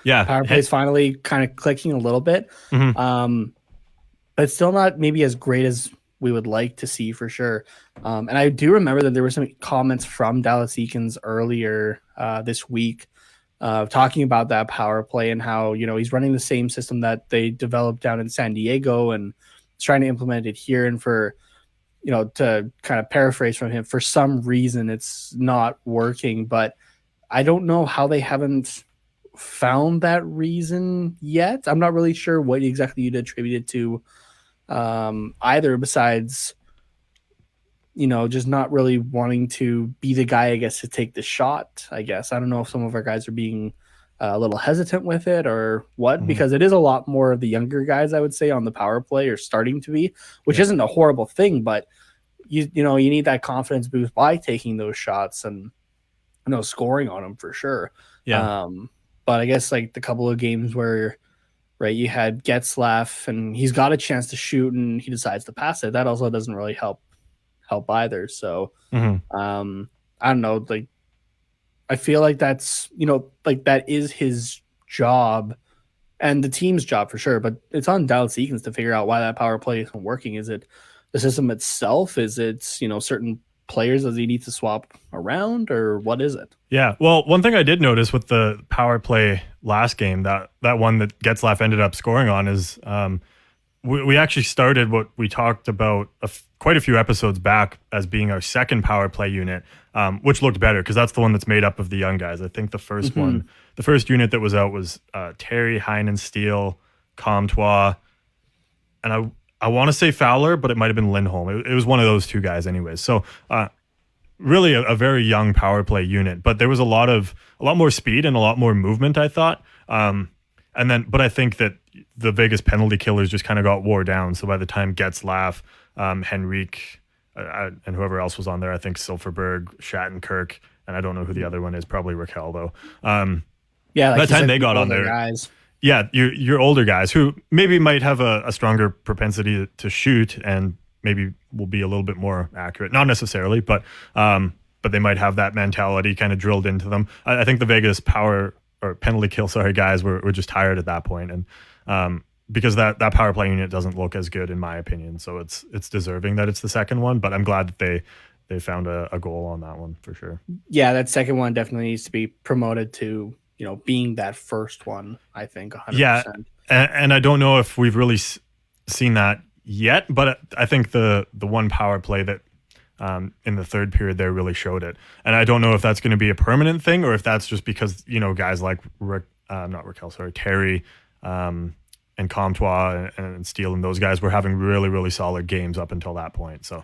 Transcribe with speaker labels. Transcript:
Speaker 1: Yeah.
Speaker 2: Power play is finally kind of clicking a little bit.
Speaker 1: Mhm.
Speaker 2: But it's still not maybe as great as we would like to see for sure. And I do remember that there were some comments from Dallas Eakins earlier this week talking about that power play and how, he's running the same system that they developed down in San Diego and trying to implement it here. And for, to kind of paraphrase from him, for some reason it's not working, but I don't know how they haven't found that reason yet. I'm not really sure what exactly you'd attribute it to either, besides just not really wanting to be the guy, I guess, to take the shot. I guess I don't know if some of our guys are being a little hesitant with it or what, because it is a lot more of the younger guys, I would say, on the power play are starting to be, which isn't a horrible thing, but you need that confidence boost by taking those shots and scoring on them for sure. But I guess like the couple of games where you had Getzlaff and he's got a chance to shoot and he decides to pass it, that also doesn't really help either. So I don't know, like I feel like that's like that is his job and the team's job for sure, but it's on Dallas Eakins to figure out why that power play isn't working. Is it the system itself? Is it certain players that he needs to swap around, or what is it?
Speaker 1: Yeah. Well, one thing I did notice with the power play last game, that one that Getzlaff ended up scoring on, is we actually started what we talked about quite a few episodes back as being our second power play unit, which looked better because that's the one that's made up of the young guys. I think the first one, the first unit that was out was Terry, Heinen, Steele, Comtois, and I want to say Fowler, but it might have been Lindholm. It was one of those two guys anyways. So really a very young power play unit, but there was a lot more speed and a lot more movement, I thought. But I think that the Vegas penalty killers just kind of got wore down. So by the time Getzlaff, Henrique, and whoever else was on there, I think Silverberg, Shattenkirk, and I don't know who the other one is, probably Raquel though. By the time they got on there,
Speaker 2: guys.
Speaker 1: Yeah, your older guys who maybe might have a stronger propensity to shoot and maybe will be a little bit more accurate. Not necessarily, but they might have that mentality kind of drilled into them. I think the Vegas penalty kill guys were just tired at that point, and because that power play unit doesn't look as good in my opinion. So it's deserving that it's the second one, but I'm glad that they found a goal on that one for sure.
Speaker 2: Yeah, that second one definitely needs to be promoted to being that first one, I think 100%.
Speaker 1: Yeah, and I don't know if we've really seen that yet, but I think the one power play that in the third period there really showed it. And I don't know if that's going to be a permanent thing or if that's just because, guys like Terry and Comtois and Steele and those guys were having really, really solid games up until that point. So